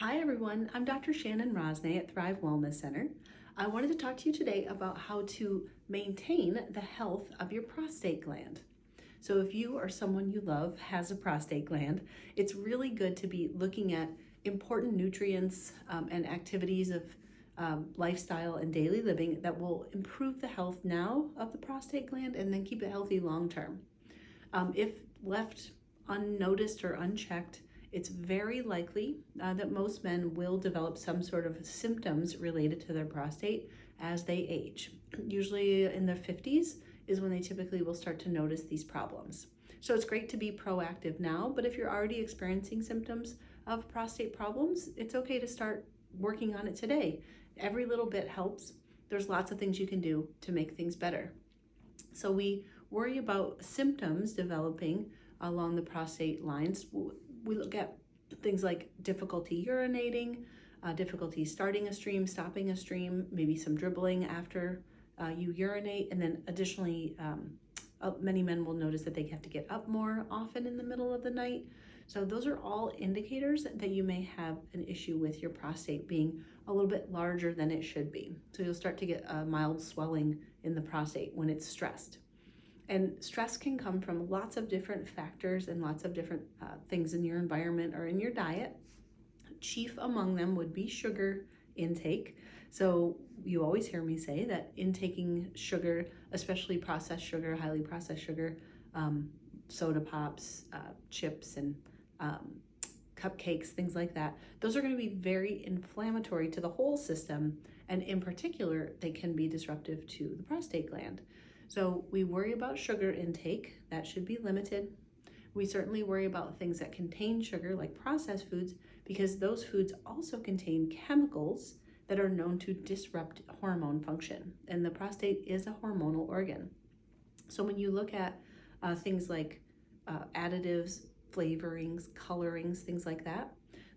Hi everyone, I'm Dr. Shannon Roznay at Thrive Wellness Center. I wanted to talk to you today about how to maintain the health of your prostate gland. So if you or someone you love has a prostate gland, it's really good to be looking at important nutrients and activities of lifestyle and daily living that will improve the health now of the prostate gland and then keep it healthy long term. If left unnoticed or unchecked, it's very likely that most men will develop some sort of symptoms related to their prostate as they age. Usually in their 50s is when they typically will start to notice these problems. So it's great to be proactive now, but if you're already experiencing symptoms of prostate problems, it's okay to start working on it today. Every little bit helps. There's lots of things you can do to make things better. So we worry about symptoms developing along the prostate lines. We look at things like difficulty urinating, difficulty starting a stream, stopping a stream, maybe some dribbling after you urinate, and then additionally, many men will notice that they have to get up more often in the middle of the night. So those are all indicators that you may have an issue with your prostate being a little bit larger than it should be. So you'll start to get a mild swelling in the prostate when it's stressed. And stress can come from lots of different factors and lots of different things in your environment or in your diet. Chief among them would be sugar intake. So you always hear me say that intaking sugar, especially processed sugar, highly processed sugar, soda pops, chips, and cupcakes, things like that, those are going to be very inflammatory to the whole system. And in particular, they can be disruptive to the prostate gland. So we worry about sugar intake. That should be limited. We certainly worry about things that contain sugar, like processed foods, because those foods also contain chemicals that are known to disrupt hormone function. And the prostate is a hormonal organ. So when you look at things like additives, flavorings, colorings, things like that,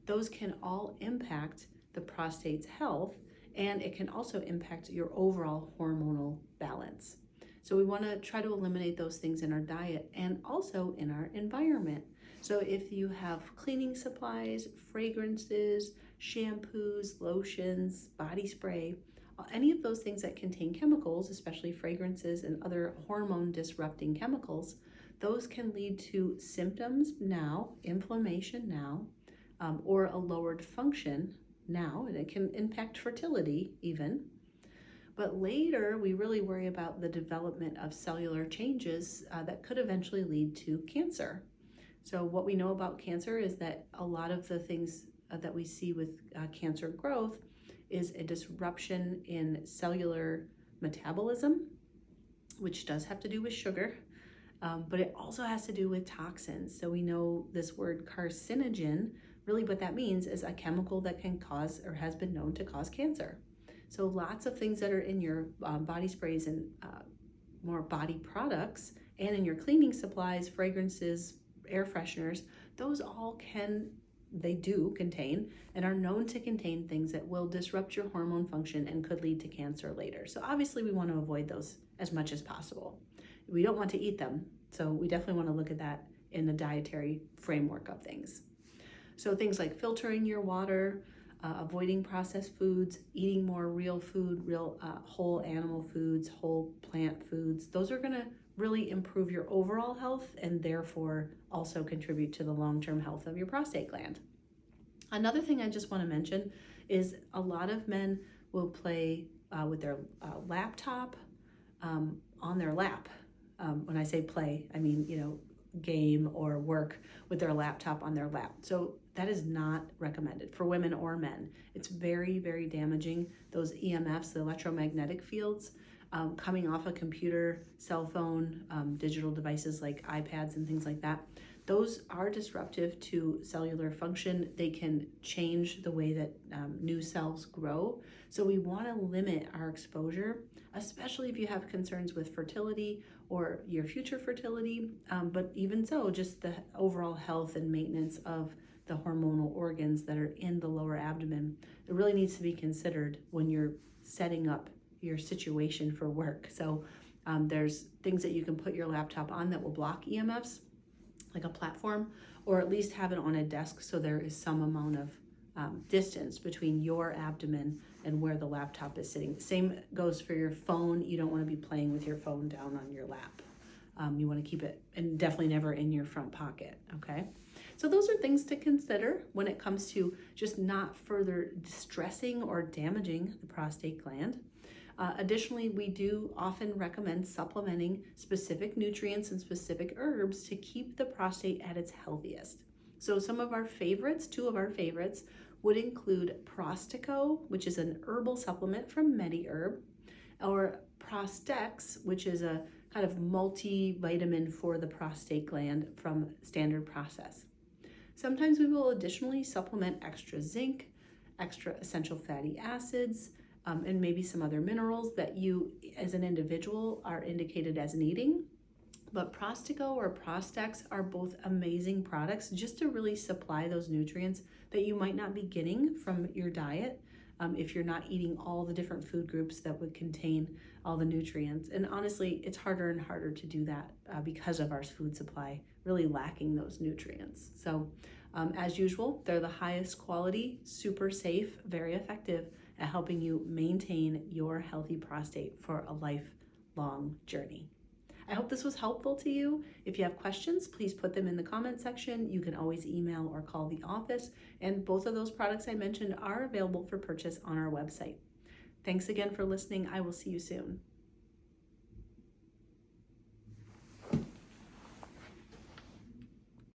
those can all impact the prostate's health, and it can also impact your overall hormonal balance. So we want to try to eliminate those things in our diet and also in our environment. So if you have cleaning supplies, fragrances, shampoos, lotions, body spray, any of those things that contain chemicals, especially fragrances and other hormone disrupting chemicals, those can lead to symptoms now, inflammation now, or a lowered function now, and it can impact fertility even. But later, we really worry about the development of cellular changes that could eventually lead to cancer. So what we know about cancer is that a lot of the things that we see with cancer growth is a disruption in cellular metabolism, which does have to do with sugar, but it also has to do with toxins. So we know this word carcinogen, really what that means is a chemical that can cause or has been known to cause cancer. So lots of things that are in your body sprays and more body products and in your cleaning supplies, fragrances, air fresheners, those all they do contain and are known to contain things that will disrupt your hormone function and could lead to cancer later. So obviously we want to avoid those as much as possible. We don't want to eat them, so we definitely want to look at that in the dietary framework of things. So things like filtering your water, avoiding processed foods, eating more real food, real whole animal foods, whole plant foods. Those are going to really improve your overall health and therefore also contribute to the long-term health of your prostate gland. Another thing I just want to mention is a lot of men will play with their laptop on their lap. When I say play, I mean, game or work with their laptop on their lap. So that is not recommended for women or men. It's very, very damaging. Those EMFs, the electromagnetic fields, coming off a computer, cell phone, digital devices like iPads and things like that, those are disruptive to cellular function. They can change the way that new cells grow. So we want to limit our exposure, especially if you have concerns with fertility or your future fertility. But even so, just the overall health and maintenance of the hormonal organs that are in the lower abdomen, it really needs to be considered when you're setting up your situation for work. So there's things that you can put your laptop on that will block EMFs, like a platform, or at least have it on a desk so there is some amount of distance between your abdomen and where the laptop is sitting. Same goes for your phone. You don't want to be playing with your phone down on your lap. You want to keep it, and definitely never in your front pocket, okay? So those are things to consider when it comes to just not further distressing or damaging the prostate gland. Additionally, we do often recommend supplementing specific nutrients and specific herbs to keep the prostate at its healthiest. So some of our favorites, two of our favorites, would include Prostico, which is an herbal supplement from MediHerb, or Prostex, which is a kind of multivitamin for the prostate gland from Standard Process. Sometimes we will additionally supplement extra zinc, extra essential fatty acids, and maybe some other minerals that you as an individual are indicated as needing. But Prostico or Prostex are both amazing products just to really supply those nutrients that you might not be getting from your diet if you're not eating all the different food groups that would contain all the nutrients. And honestly, it's harder and harder to do that because of our food supply really lacking those nutrients. So as usual, they're the highest quality, super safe, very effective at helping you maintain your healthy prostate for a lifelong journey. I hope this was helpful to you. If you have questions, please put them in the comment section. You can always email or call the office, and both of those products I mentioned are available for purchase on our website. Thanks again for listening. I will see you soon.